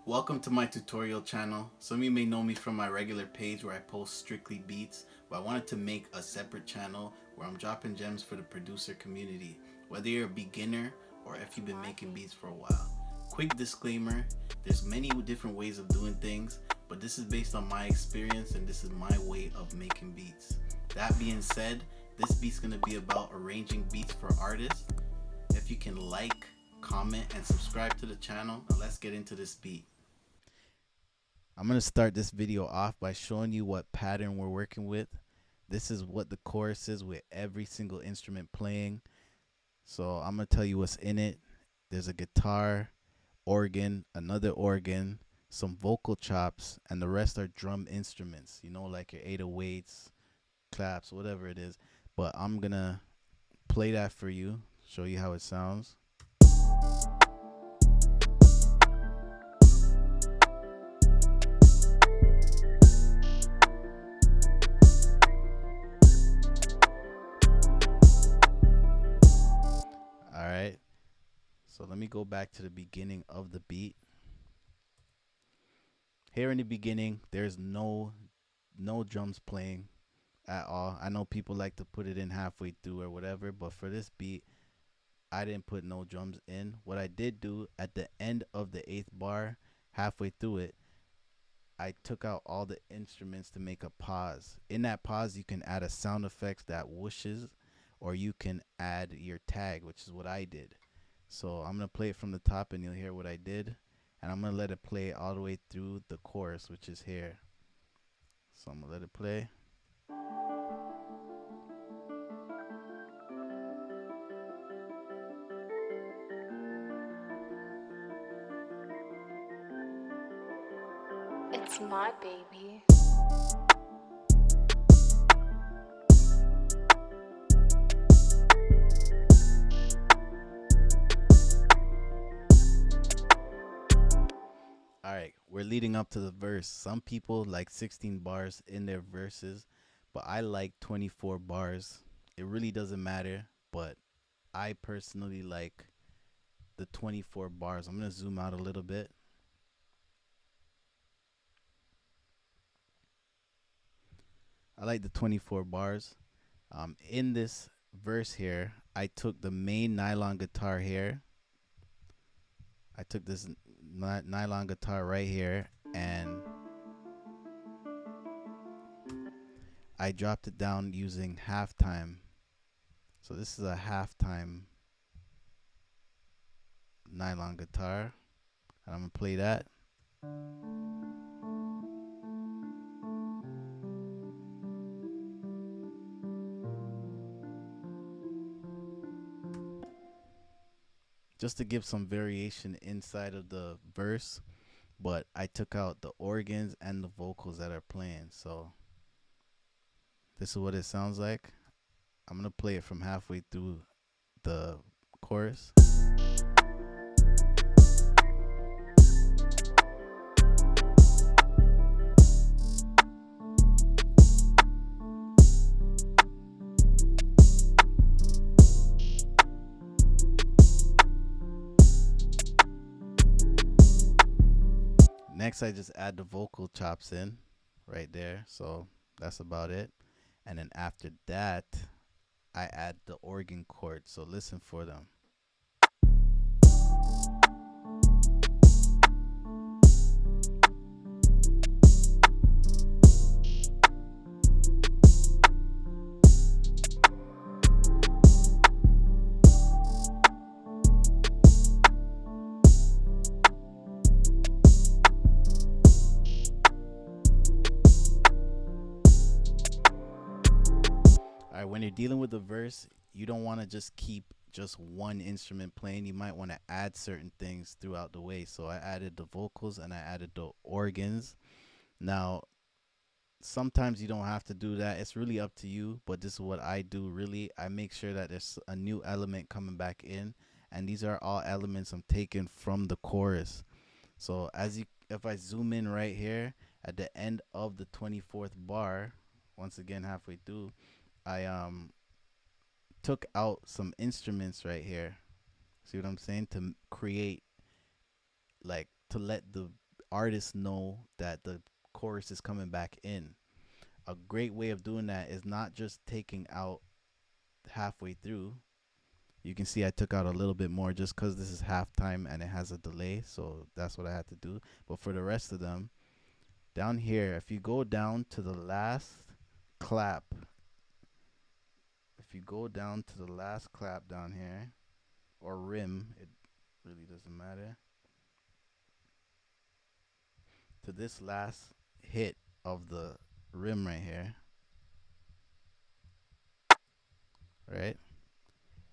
Welcome to my tutorial channel. Some of you may know me from my regular page where I post strictly beats, but I wanted to make a separate channel where I'm dropping gems for the producer community, whether you're a beginner or if you've been making beats for a while. Quick disclaimer, there's many different ways of doing things, but this is based on my experience and this is my way of making beats. That being said, this beat's gonna be about arranging beats for artists. If you can like, comment, and subscribe to the channel, now let's get into this beat. I'm going to start this video off by showing you what pattern we're working with. This is what the chorus is with every single instrument playing. So I'm going to tell you what's in it. There's a guitar, organ, another organ, some vocal chops, and the rest are drum instruments, you know, like your 808s, claps, whatever it is. But I'm going to play that for you, show you how it sounds. All right. So let me go back to the beginning of the beat. Here in the beginning, there's no drums playing at all. I know people like to put it in halfway through or whatever, but for this beat, I didn't put no drums in. What I did do at the end of the 8th bar, halfway through it, I took out all the instruments to make a pause. In that pause, you can add a sound effect that whooshes, or you can add your tag, which is what I did. So I'm going to play it from the top and you'll hear what I did. And I'm going to let it play all the way through the chorus, which is here. So I'm going to let it play. It's my baby. All right, we're leading up to the verse. Some people like 16 bars in their verses, but I like 24 bars. It really doesn't matter, but I personally like the 24 bars. I'm going to zoom out a little bit. I like the 24 bars. In this verse here, I took the main nylon guitar here. I took this nylon guitar right here and I dropped it down using halftime. So this is a halftime nylon guitar. And I'm going to play that. Just to give some variation inside of the verse, but I took out the organs and the vocals that are playing. So this is what it sounds like. I'm going to play it from halfway through the chorus. Next, I just add the vocal chops in right there. So that's about it. And then after that, I add the organ chords. So listen for them. All right, when you're dealing with the verse, you don't want to just keep just one instrument playing. You might want to add certain things throughout the way. So I added the vocals and I added the organs. Now, sometimes you don't have to do that. It's really up to you, but this is what I do really. I make sure that there's a new element coming back in, and these are all elements I'm taking from the chorus. So if I zoom in right here at the end of the 24th bar, once again halfway through, I took out some instruments right here. See what I'm saying? To create, like, to let the artists know that the chorus is coming back in. A great way of doing that is not just taking out halfway through. You can see I took out a little bit more just because this is halftime and it has a delay, so that's what I had to do. But for the rest of them, down here, if you go down to the last clap, if you go down to the last clap down here, or rim, it really doesn't matter, to this last hit of the rim right here, right?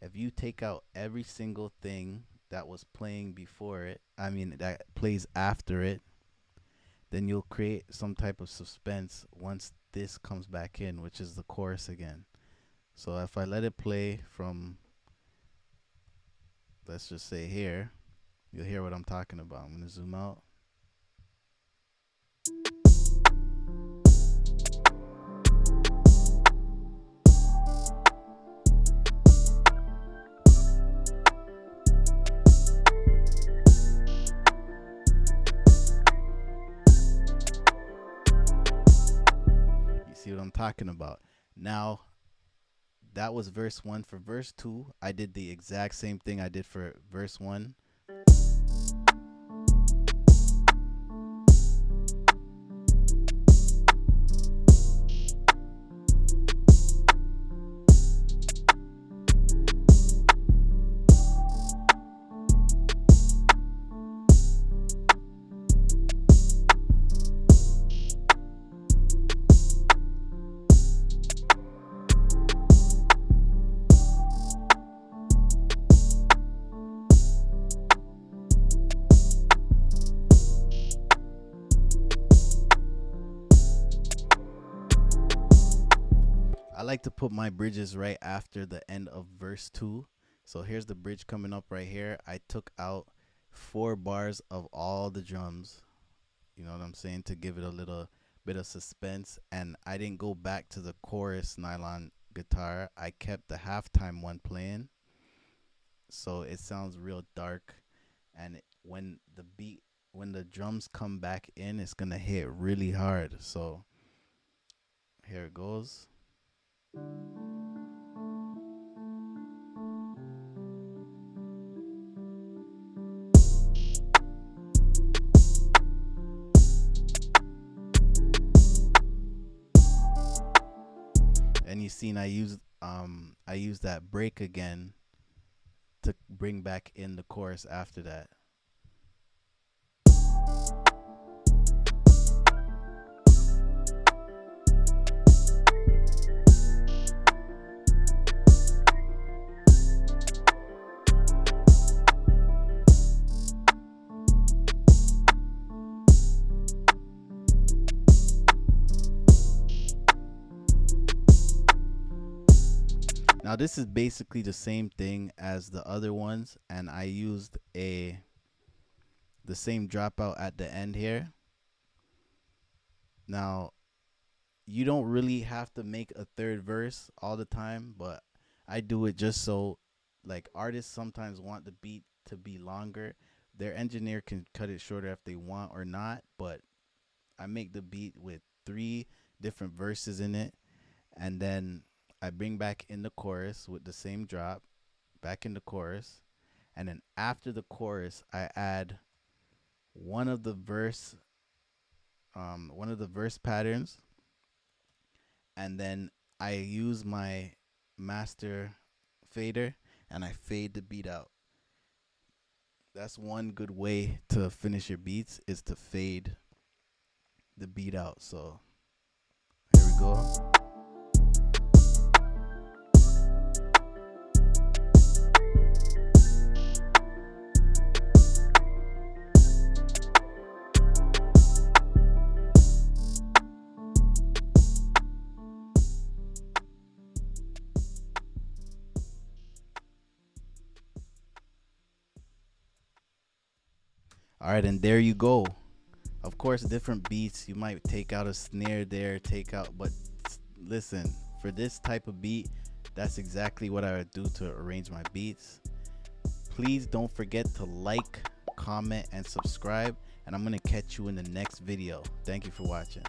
If you take out every single thing that was playing before it, I mean that plays after it, then you'll create some type of suspense once this comes back in, which is the chorus again. So if I let it play from, let's just say here, you'll hear what I'm talking about. I'm gonna zoom out. You see what I'm talking about? Now, that was verse 1. For verse 2, I did the exact same thing I did for verse 1. I like to put my bridges right after the end of verse 2. So here's the bridge coming up right here. I took out 4 bars of all the drums, you know what I'm saying, to give it a little bit of suspense. And I didn't go back to the chorus nylon guitar. I kept the halftime one playing, so it sounds real dark. And when the drums come back in, it's gonna hit really hard. So here it goes. And you seen I used that break again to bring back in the chorus after that. Now this is basically the same thing as the other ones, and I used the same dropout at the end here. Now, you don't really have to make a third verse all the time, but I do it just so, like, artists sometimes want the beat to be longer. Their engineer can cut it shorter if they want or not, but I make the beat with 3 different verses in it, and then I bring back in the chorus with the same drop, back in the chorus, and then after the chorus, I add one of the verse patterns, and then I use my master fader and I fade the beat out. That's one good way to finish your beats, is to fade the beat out. So here we go. All right, and there you go. Of course, different beats, you might take out a snare there, but listen, for this type of beat, that's exactly what I would do to arrange my beats. Please don't forget to like, comment, and subscribe, and I'm gonna catch you in the next video. Thank you for watching.